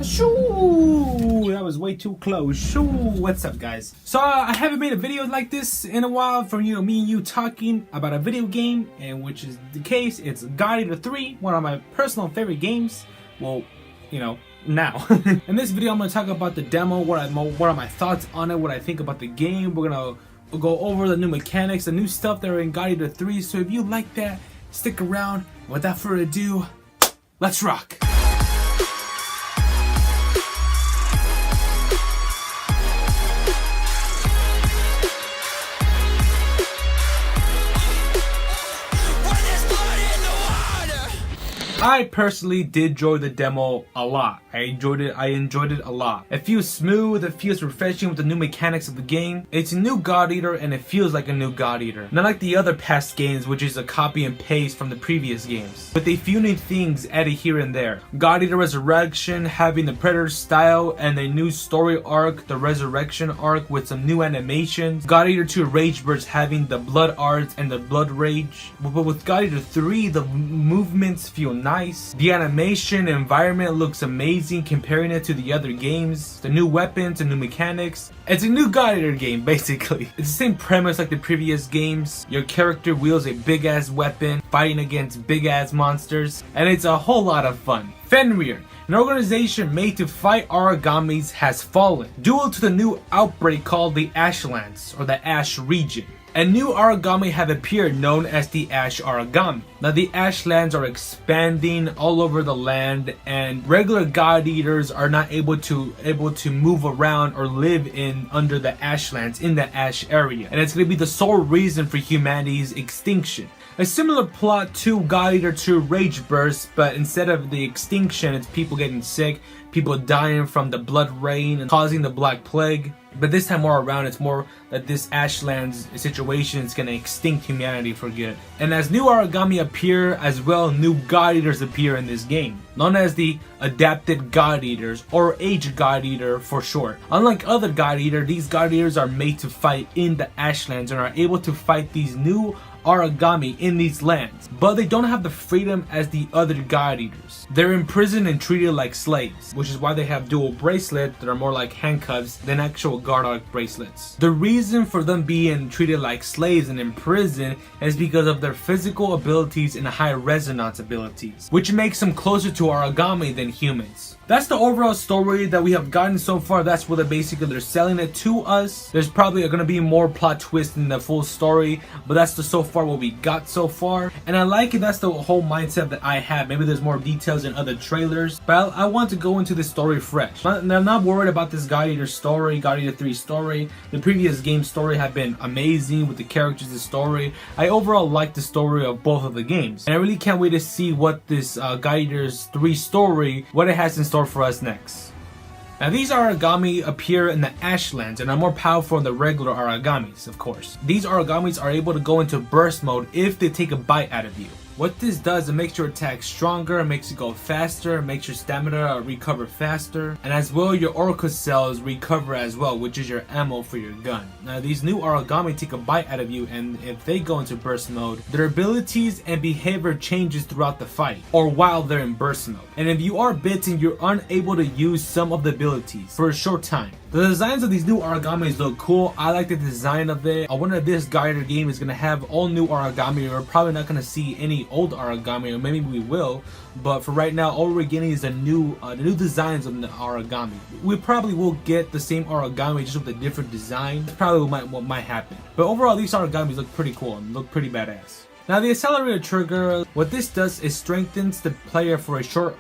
Shoo! That was way too close. Shoo! What's up, guys? So I haven't made a video like this in a while from me and you talking about a video game, and which is the case. It's GE3, one of my personal favorite games. Well, now. In this video, I'm gonna talk about the demo. What are my thoughts on it? What I think about the game. We're gonna go over the new mechanics, the new stuff that are in GE3. So if you like that, stick around. Without further ado, let's rock. I personally did enjoy the demo a lot. I enjoyed it a lot. It feels smooth, it feels refreshing with the new mechanics of the game. It's a new God Eater and it feels like a new God Eater. Not like the other past games, which is a copy and paste from the previous games. With a few new things added here and there. God Eater Resurrection having the Predator style and a new story arc, the Resurrection arc with some new animations. God Eater 2 Rage Burst having the Blood Arts and the Blood Rage. But with God Eater 3, the movements feel nice. The animation environment looks amazing comparing it to the other games. The new weapons and new mechanics. It's a new God Eater game basically. It's the same premise like the previous games. Your character wields a big ass weapon fighting against big ass monsters, and it's a whole lot of fun. Fenrir, an organization made to fight origamis, has fallen due to the new outbreak called the Ashlands or the Ash region. And new origami have appeared known as the Ash Origami. Now the Ashlands are expanding all over the land, and regular God Eaters are not able to move around or live under the Ashlands in the Ash area. And it's going to be the sole reason for humanity's extinction. A similar plot to God Eater 2 Rage Burst, but instead of the extinction, it's people getting sick, people dying from the blood rain and causing the Black Plague. But this time more around, it's more that this Ashlands situation is going to extinct humanity for good. And as new origami appear, as well new God Eaters appear in this game, known as the Adapted God Eaters, or Age God Eater for short. Unlike other God Eater, these God Eaters are made to fight in the Ashlands and are able to fight these new origami in these lands, but they don't have the freedom as the other God Eaters. They're imprisoned and treated like slaves, which is why they have dual bracelets that are more like handcuffs than actual guard arc bracelets. The reason for them being treated like slaves and in prison is because of their physical abilities and high resonance abilities, which makes them closer to origami than humans. That's the overall story that we have gotten so far. That's what they're selling it to us. There's probably going to be more plot twists in the full story, but that's so far what we got so far. And I like it. That's the whole mindset that I have. Maybe there's more details in other trailers, but I want to go into the story fresh. I'm not worried about this God Eater story, God Eater 3 story. The previous game story have been amazing with the characters, the story. I overall like the story of both of the games. And I really can't wait to see what this God Eater 3 story, what it has in store for us next. Now these origami appear in the Ashlands and are more powerful than the regular origamis, of course. These origamis are able to go into burst mode if they take a bite out of you. What this does, it makes your attack stronger, it makes you go faster, it makes your stamina recover faster, and as well your oracle cells recover as well, which is your ammo for your gun. Now these new origami take a bite out of you, and if they go into burst mode, their abilities and behavior changes throughout the fight, or while they're in burst mode. And if you are bitten, you're unable to use some of the abilities for a short time. The designs of these new origamis look cool. I like the design of it. I wonder if this God Eater game is going to have all new origami. We're probably not going to see any old origami, or maybe we will. But for right now, all we're getting is the new designs of the origami. We probably will get the same origami just with a different design. That's probably what might happen. But overall, these origamis look pretty cool and look pretty badass. Now the accelerator trigger, what this does is strengthens the player for a short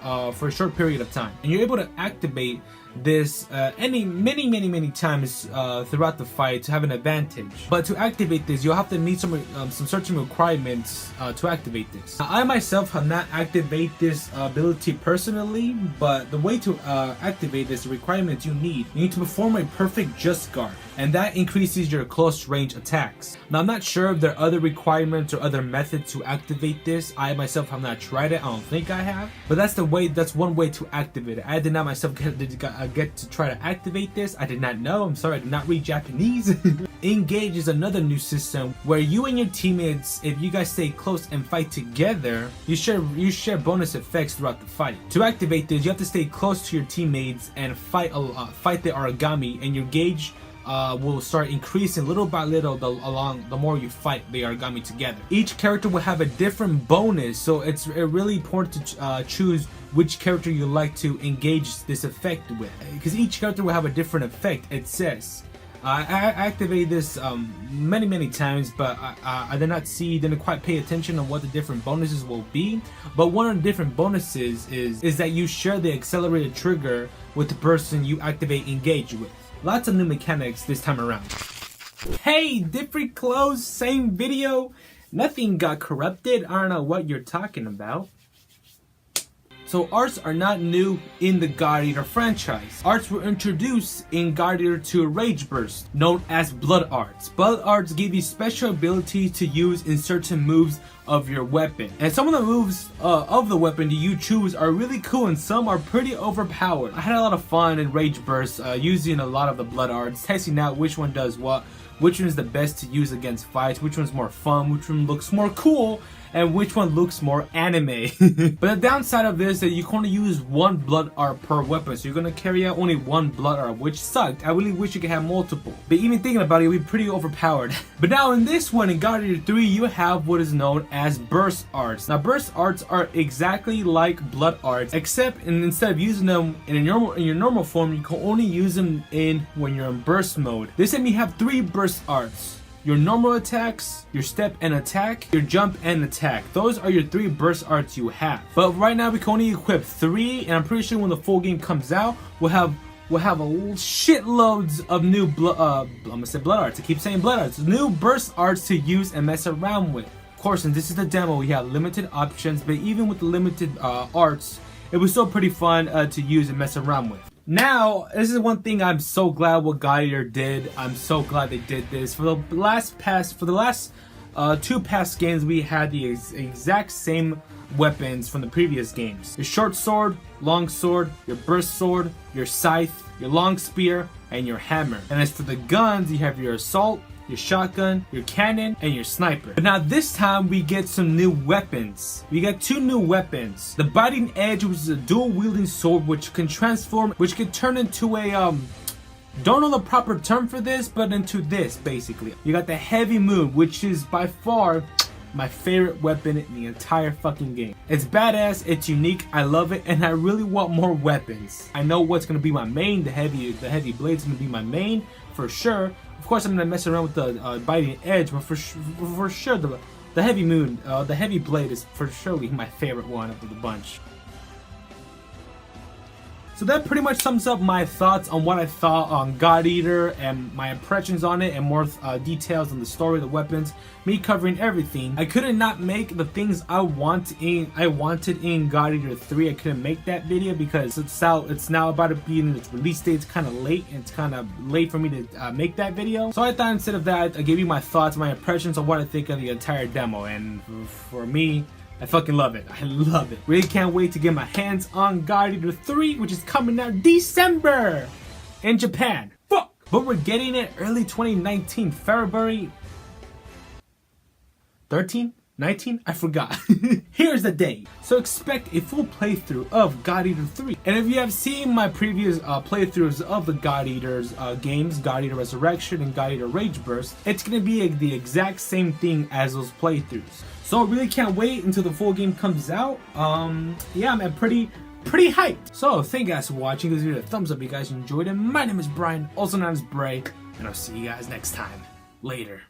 period of time, and you're able to activate this many times throughout the fight to have an advantage. But to activate this, you'll have to meet some certain requirements to activate this. Now, I myself have not activated this ability personally, but the way to activate this, the requirements you need to perform a perfect just guard, and that increases your close range attacks. Now I'm not sure if there are other requirements or other methods to activate this. I myself have not tried it. I don't think I have, but that's one way to activate it. I did not myself get to try to activate this. I did not know. I'm sorry, I did not read Japanese. Engage is another new system where you and your teammates, if you guys stay close and fight together, you share bonus effects throughout the fight. To activate this, you have to stay close to your teammates and fight the origami, and your gauge will start increasing little by little the more you fight the origami together. Each character will have a different bonus, so it's really important to choose which character you like to engage this effect with, because each character will have a different effect, it says. I activated this many times, but I didn't quite pay attention on what the different bonuses will be. But one of the different bonuses is that you share the accelerated trigger with the person you activate engage with. Lots of new mechanics this time around. Hey, different clothes, same video. Nothing got corrupted. I don't know what you're talking about. So arts are not new in the God Eater franchise. Arts were introduced in God Eater 2 Rage Burst, known as Blood Arts. Blood Arts give you special ability to use in certain moves of your weapon. And some of the moves of the weapon that you choose are really cool, and some are pretty overpowered. I had a lot of fun in Rage Burst using a lot of the Blood Arts, testing out which one does what, which one is the best to use against fights, which one's more fun, which one looks more cool, and which one looks more anime. But the downside of this is that you can only use one blood art per weapon, so you're gonna carry out only one blood art, which sucked. I really wish you could have multiple, but even thinking about it, it'd be pretty overpowered. But now in this one, in God Eater 3, you have what is known as burst arts. Now burst arts are exactly like blood arts, except instead of using them in your normal form, you can only use them when you're in burst mode. This time you have 3 burst arts: your normal attacks, your step and attack, your jump and attack. Those are your 3 burst arts you have. But right now we can only equip 3, and I'm pretty sure when the full game comes out, we'll have a shitloads of new I'm gonna say blood arts. I keep saying blood arts. New burst arts to use and mess around with. Of course, since this is the demo, we have limited options, but even with the limited arts, it was still pretty fun to use and mess around with. Now, this is one thing I'm so glad what God Eater did. I'm so glad they did this. For the last 2 past games, we had the exact same weapons from the previous games. Your short sword, long sword, your burst sword, your scythe, your long spear, and your hammer. And as for the guns, you have your assault, your shotgun, your cannon, and your sniper. But now this time we get some new weapons. We got 2 new weapons. The Biting Edge, which is a dual wielding sword which can transform, which can turn into a don't know the proper term for this, but into this basically. You got the Heavy Moon, which is by far my favorite weapon in the entire fucking game. It's badass, it's unique, I love it, and I really want more weapons. I know what's gonna be my main. The heavy blade's gonna be my main for sure. Of course, I'm gonna mess around with the Biting Edge, but for sure the Heavy Moon, the Heavy Blade is for surely my favorite one of the bunch. So that pretty much sums up my thoughts on what I thought on God Eater and my impressions on it, and more details on the story, the weapons, me covering everything. I couldn't not make the things I wanted in God Eater 3. I couldn't make that video because it's now about to be in its release date. It's kind of late, and it's kind of late for me to make that video. So I thought instead of that, I gave you my thoughts, my impressions on what I think of the entire demo, and for me, I fucking love it. I love it. Really can't wait to get my hands on God Eater 3, which is coming out December in Japan. Fuck! But we're getting it early 2019, February 13? 19? I forgot. Here's the date. So expect a full playthrough of God Eater 3. And if you have seen my previous playthroughs of the God Eater's games, God Eater Resurrection and God Eater Rage Burst, it's gonna be the exact same thing as those playthroughs. So I really can't wait until the full game comes out. Yeah, I'm pretty hyped. So thank you guys for watching. This video, a thumbs up if you guys enjoyed it. My name is Brian, also known as Bray, and I'll see you guys next time. Later.